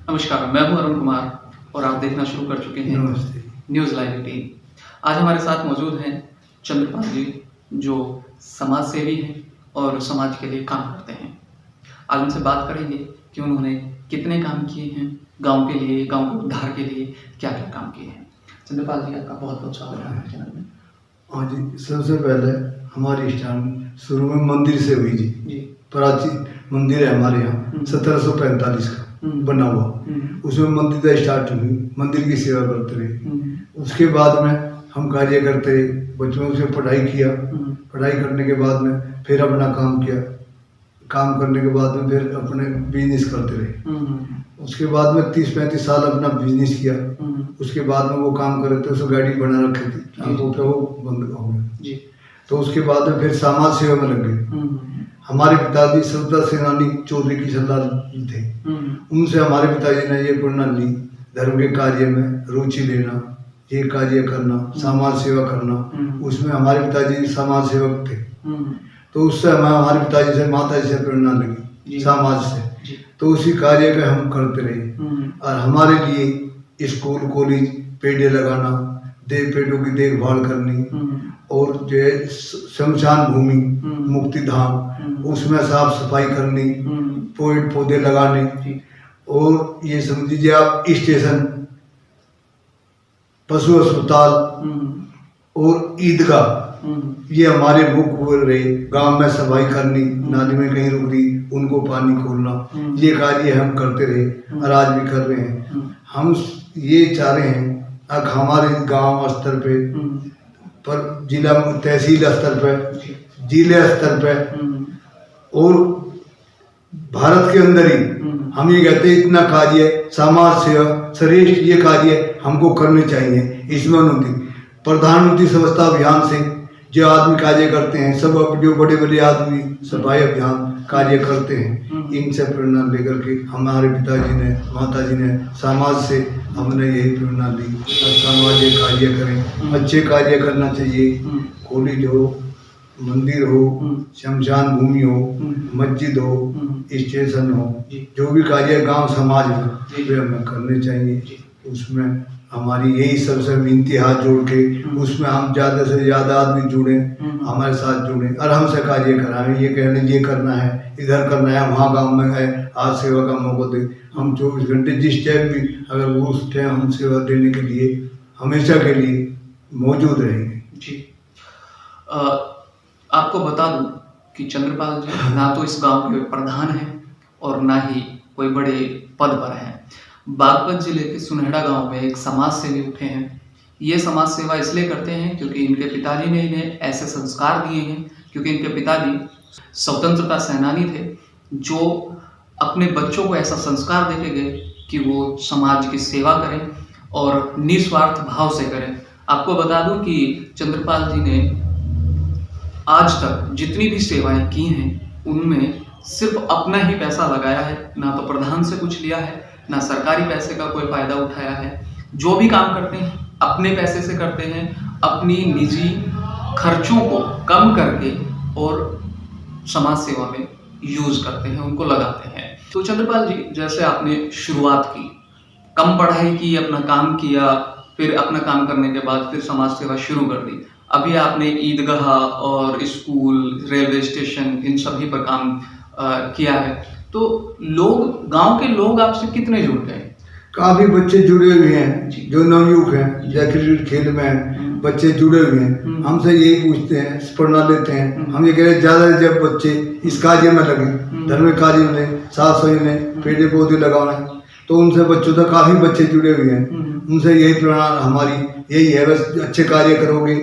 नमस्कार, मैं हूं अरुण कुमार और आप देखना शुरू कर चुके हैं नमस्ते। News live 18। आज हमारे साथ मौजूद हैं चंद्रपाल जी, जो समाज सेवी हैं और समाज के लिए काम करते हैं। आज उनसे बात करेंगे कि उन्होंने कितने काम किए हैं गांव के लिए, गांव के उद्धार के लिए क्या क्या काम किए हैं। चंद्रपाल जी, आपका बहुत बहुत स्वागत है हमारे चैनल में। हाँ जी, सबसे पहले हमारी स्टार्ट शुरू में मंदिर से हुई जी। प्राचीन मंदिर है हमारे यहाँ 1745 का बना हुआ। उसमें मंदिर का स्टार्ट हुई, मंदिर की सेवा करते रहे। उसके बाद में हम कार्य करते रहे, बच्चों से पढ़ाई किया। पढ़ाई करने के बाद में फिर अपना काम किया। काम करने के बाद में फिर अपने बिजनेस करते रहे। उसके बाद में 30-35 साल अपना बिजनेस किया। उसके बाद में वो काम कर रहे थे, उसको गाड़ी बना रखी थी, वो बंद हो गया। तो उसके बाद में फिर समाज सेवा में लग गए। हमारे पिताजी स्वतंत्रता सेनानी चौधरी की सरदार थे। उनसे हमारे पिताजी ने ये प्रेरणा ली, धर्म के कार्य में रुचि लेना, ये कार्य करना, समाज सेवा करना। उसमें हमारे पिताजी समाज सेवक थे। तो उससे हमारे पिताजी से, माता जी से प्रेरणा लगी समाज से। तो उसी कार्य का हम करते रहे। और हमारे लिए स्कूल कॉलेज पेड़ लगाना, पेड़ों की देखभाल करनी, और जो है शमशान भूमि मुक्ति धाम, उसमें साफ सफाई करनी, पेड़ पौधे लगाने, और ये समझ लीजिए आप स्टेशन, पशु अस्पताल और ईदगाह, ये हमारे मुख्य रहे। गांव में सफाई करनी, नाली में कहीं रुक गई उनको पानी खोलना, ये कार्य हम करते रहे और आज भी कर रहे हैं। हम ये चाह रहे हैं अब हमारे गांव स्तर पे, पर जिला तहसील स्तर पे, जिले स्तर पे और भारत के अंदर ही हम ये कहते हैं इतना कार्य समाज सेवा श्रेष्ठ, ये कार्य हमको करने चाहिए। इसमें उन्नति प्रधानमंत्री स्वच्छता अभियान से जो आदमी कार्य करते हैं, सब जो बड़े बड़े आदमी सफाई अभियान कार्य करते हैं, इनसे प्रेरणा लेकर के हमारे पिताजी ने, माता जी ने, समाज से हमने यही प्रेरणा ली। सामाजिक कार्य करें, अच्छे कार्य करना चाहिए। कॉलेज हो, मंदिर हो, शमशान भूमि हो, मस्जिद हो, स्टेशन हो, जो भी कार्य गांव समाज में वे हमें करने चाहिए। उसमें हमारी यही सबसे विनती, हाथ जोड़ के उसमें हम ज़्यादा से ज़्यादा आदमी जुड़े, हमारे साथ जुड़े और हमसे कार्य कराएं। ये कहने ये करना है, इधर करना है, वहाँ गांव में है, आज सेवा का मौका दे। हम 24 घंटे जिस टाइम भी अगर वो उस टाइम हम सेवा देने के लिए हमेशा के लिए मौजूद रहेंगे जी। आपको बता दूं कि चंद्रपाल जी ना तो इस गांव के प्रधान हैं और ना ही कोई बड़े पद पर हैं। बागपत जिले के सुनहेड़ा गांव में एक समाज सेवी उठे हैं। ये समाज सेवा इसलिए करते हैं क्योंकि इनके पिताजी ने इन्हें ऐसे संस्कार दिए हैं, क्योंकि इनके पिताजी स्वतंत्रता सेनानी थे, जो अपने बच्चों को ऐसा संस्कार देके गए कि वो समाज की सेवा करें और निस्वार्थ भाव से करें। आपको बता दूं कि चंद्रपाल जी ने आज तक जितनी भी सेवाएं की हैं उनमें सिर्फ अपना ही पैसा लगाया है, ना तो प्रधान से कुछ लिया है, ना सरकारी पैसे का कोई फायदा उठाया है। जो भी काम करते हैं अपने पैसे से करते हैं, अपनी निजी खर्चों को कम करके और समाज सेवा में यूज करते हैं, उनको लगाते हैं। तो चंद्रपाल जी, जैसे आपने शुरुआत की, कम पढ़ाई की, अपना काम किया, फिर अपना काम करने के बाद फिर समाज सेवा शुरू कर दी। अभी आपने ईदगाह और स्कूल, रेलवे स्टेशन, इन सभी पर काम किया है। तो लोग, गांव के लोग आपसे कितने जुड़ गए? काफी बच्चे जुड़े हुए हैं, जो नवयुवक हैं, या क्रिकेट खेल में बच्चे जुड़े हुए हैं। हमसे यही पूछते हैं, प्रेरणा लेते हैं। हम ये कह रहे हैं ज्यादा जब बच्चे इस कार्य में लगे, धर्म कार्य में, साफ सफाई में, पेड़ पौधे लगाना, तो उनसे बच्चों तक काफी बच्चे जुड़े हुए हैं। उनसे यही प्रेरणा हमारी यही है, बस अच्छे कार्य करोगे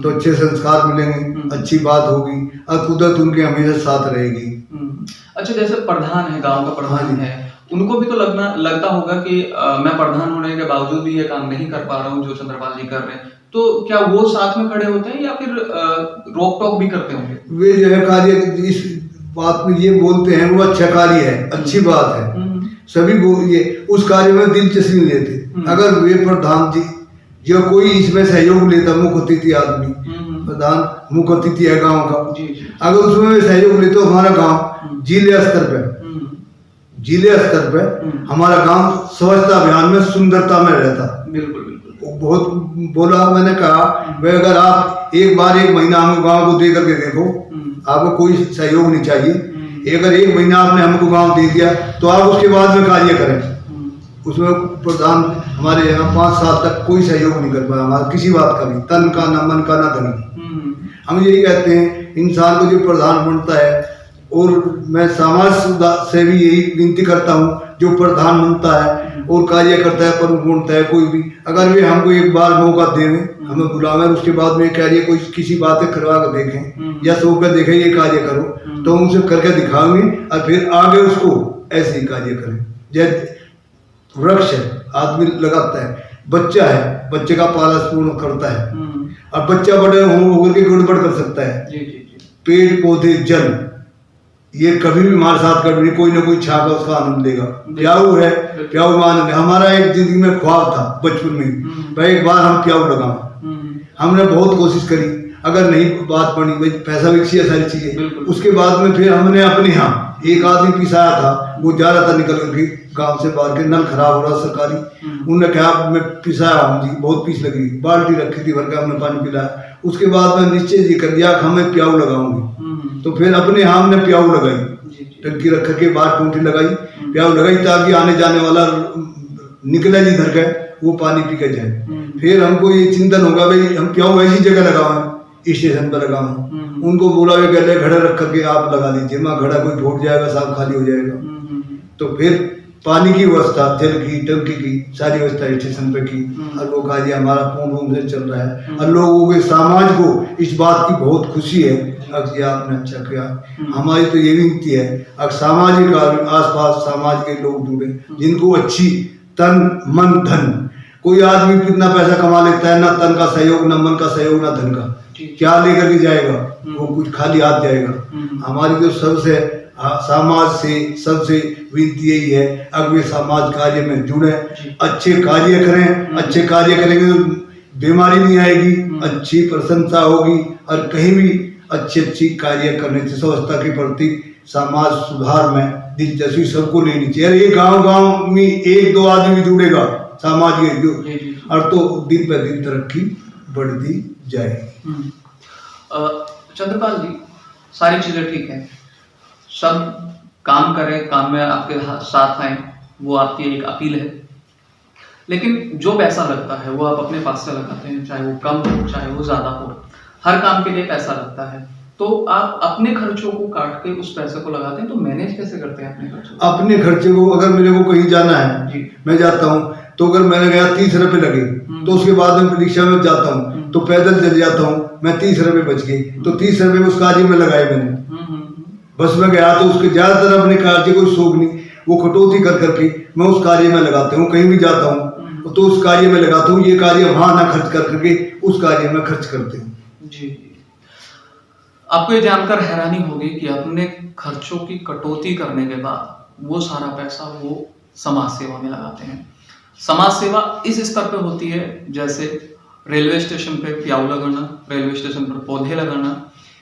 तो अच्छे संस्कार मिलेंगे, अच्छी बात होगी और कुदरत उनके हमेशा साथ रहेगी। अच्छा, जैसे प्रधान है, गांव का प्रधान है, उनको भी तो लगता होगा कि मैं प्रधान होने के बावजूद भी ये काम नहीं कर पा रहा हूँ जो चंद्रपाल जी कर रहे हैं। तो क्या वो साथ में खड़े होते हैं या फिर रोक टोक भी करते होंगे? वे जो है कार्य इस बात में ये बोलते हैं वो अच्छा कार्य है, अच्छी बात है, सभी ये उस कार्य में दिलचस्पी लेते। अगर वे प्रधान जी जो कोई इसमें सहयोग लेता, मुख्य अतिथि आदमी, प्रधान मुख्य अतिथि है गांव का, अगर उसमें सहयोग ले तो हमारा गांव जिले स्तर पे जिले स्तर पे हमारा गांव स्वच्छता अभियान में सुंदरता में रहता। बिल्कुल बिल्कुल। बहुत बोला मैंने कहा भाई अगर आप एक बार 1 महीना हम गांव को दे करके देखो, आपको कोई सहयोग नहीं चाहिए। अगर 1 महीना आपने हमको गांव दे दिया तो आप उसके बाद में कार्य करें। उसमें प्रधान हमारे यहाँ 5 साल तक कोई सहयोग नहीं कर पाया हमारा किसी बात का भी, तन का ना मन का ना धन। हम यही कहते हैं इंसान को जो प्रधान बनता है, और मैं समाज से भी यही विनती करता हूँ जो प्रधान बनता है और कार्य करता है, प्रमुख बनता है कोई भी, अगर वे हमको एक बार मौका दें, हमें बुलावें, उसके बाद में कार्य कोई किसी बात करवा कर देखें या सो कर देखें ये कार्य करो, तो हम उसे करके दिखाएंगे और फिर आगे उसको ऐसे ही कार्य करें। जैसे वृक्ष है, आदमी लगाता है, बच्चा है, बच्चे का पालन पूर्ण करता है, और बच्चा बड़े होकर के गड़बड़ कर सकता है। पेड़ पौधे जल ये कभी भी हमारे साथ कभी कोई ना कोई छा का उसका आनंद लेगा। प्याऊ है, प्याऊ में आनंद है। हमारा एक जिंदगी में ख्वाब था बचपन में भाई एक बार हम प्याऊ लगाएं। हमने बहुत कोशिश करी, अगर नहीं बात बनी, भाई पैसा भी चाहिए, सारी चीजें। उसके बाद में फिर हमने अपने यहाँ एक आदमी पिसाया था, वो जा रहा था निकल करके गांव से बाहर के, नल खराब हो रहा सरकारी, उन्होंने कहा मैं पिसाया हूँ जी, बहुत पीस लगी, बाल्टी रखी थी भर के, हमने पानी पिलाया। उसके बाद में निश्चय जी कर दिया कि हमें प्याऊ लगाऊंगी, तो फिर अपने यहाँ हमने प्याऊ लगाई, टंकी रख करके बाहर टूटी लगाई, प्याऊ लगाई ताकि आने जाने वाला निकले जिधर गए वो पानी पी के जाए। फिर हमको ये चिंतन होगा भाई हम प्याऊ ऐसी जगह लगाएं, स्टेशन पर लगाऊं। उनको बोला वे कहते घड़ा रख करके आप लगा दीजिए, माँ घड़ा कोई फूट जाएगा, साफ खाली हो जाएगा। तो फिर पानी की व्यवस्था, जल की, टंकी की सारी व्यवस्था स्टेशन पे की, और वो कार्य हमारा पूर्ण रूप से चल रहा है, और लोगों के समाज को इस बात की बहुत खुशी है। अब ये आपने अच्छा किया। हमारी तो ये विनती है अब सामाजिक आसपास समाज के लोग जुड़े, जिनको अच्छी तन मन धन, कोई आदमी कितना पैसा कमा लेता है, ना तन का सहयोग, ना मन का सहयोग, ना धन का, क्या लेकर के जाएगा, वो कुछ खाली हाथ जाएगा। हमारी जो सबसे समाज से सबसे विनती यही है अब वे समाज कार्य में जुड़े, अच्छे कार्य करें। अच्छे कार्य करेंगे तो बीमारी नहीं आएगी, अच्छी प्रशंसा होगी, और कहीं भी अच्छी कार्य करने से स्वच्छता के प्रति समाज सुधार में दिलचस्पी सबको लेनी चाहिए। ये गांव में 1-2 आदमी जुड़ेगा समाज के, और तो दिन पर दिन तरक्की बढ़ती जाएगी। चंद्रपाल जी, सारी चीजें ठीक है, सब काम करें, काम में आपके साथ आए, वो आपकी एक अपील है, लेकिन जो पैसा लगता है वो आप अपने पास से लगाते हैं, चाहे वो कम हो चाहे वो ज्यादा हो, हर काम के लिए पैसा लगता है, तो आप अपने खर्चों को काट के उस पैसे को लगाते हैं, तो मैनेज कैसे करते हैं अपने खर्चों को? अपने खर्चे को, अगर मेरे को कहीं जाना है, मैं जाता हूँ, तो अगर मैंने गया 30 रुपए लगे, तो उसके बाद में रिक्शा में जाता हूँ तो पैदल चल जाता हूँ, मैं 30 रुपए बच गए, तो 30 रुपए उस कार्य में लगाए मैंने। बस में गया तो उसके ज्यादातर अपने कार्य कोई शौक नहीं, वो कटौती कर करके मैं उस कार्य में लगाता हूँ। कहीं भी जाता हूँ तो उस कार्य में लगाता हूँ, ये कार्य वहां ना खर्च कर करके उस कार्य में खर्च करते हूँ। जी, आपको ये जानकर हैरानी होगी कि अपने खर्चों की कटौती करने के बाद वो सारा पैसा वो समाज सेवा में लगाते हैं। समाज सेवा इस स्तर पे होती है जैसे रेलवे स्टेशन पे प्याऊ लगाना, रेलवे स्टेशन पर पौधे लगाना।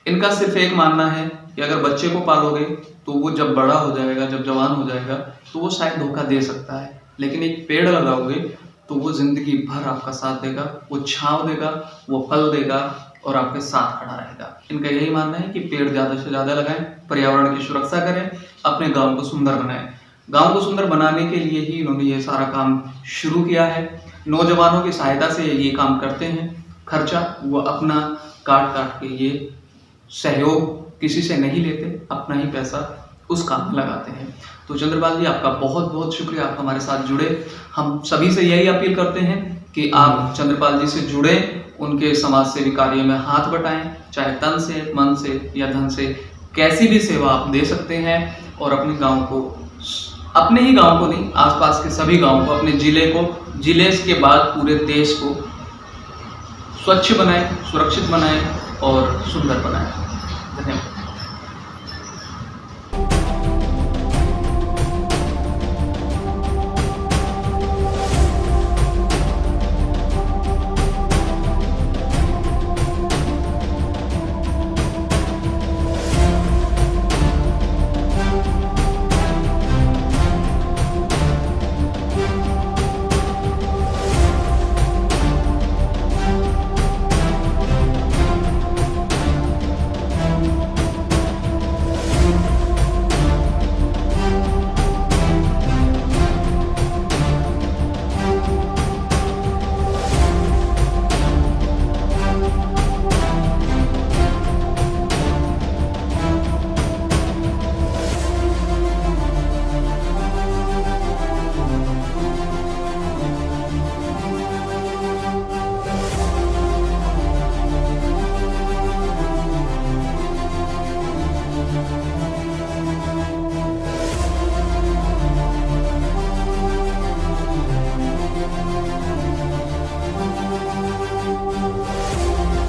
इनका सिर्फ एक मानना है कि अगर बच्चे को पालोगे तो वो जब बड़ा हो जाएगा, जब जवान हो जाएगा तो वो शायद धोखा दे सकता है, लेकिन एक पेड़ लगाओगे तो वो जिंदगी भर आपका साथ देगा, वो छांव देगा, वो फल देगा और आपके साथ खड़ा रहेगा। इनका यही मानना है कि पेड़ ज्यादा से ज्यादा लगाएं, पर्यावरण की सुरक्षा करें, अपने गांव को सुंदर बनाएं। गांव को सुंदर बनाने के लिए ही इन्होंने ये सारा काम शुरू किया है। नौजवानों की सहायता से ये काम करते हैं। खर्चा वो अपना काट के ये सहयोग किसी से नहीं लेते, अपना ही पैसा उस काम में लगाते हैं। तो चंद्रपाल जी, आपका बहुत बहुत शुक्रिया, आप हमारे साथ जुड़े। हम सभी से यही अपील करते हैं कि आप चंद्रपाल जी से जुड़े, उनके समाज सेवी कार्य में हाथ बटाएं, चाहे तन से, मन से या धन से, कैसी भी सेवा आप दे सकते हैं, और अपने गांव को, अपने ही गांव को नहीं, आसपास के सभी गांव को, अपने जिले को, जिले के बाद पूरे देश को स्वच्छ बनाएं, सुरक्षित बनाएं और सुंदर बनाएं। धन्यवाद।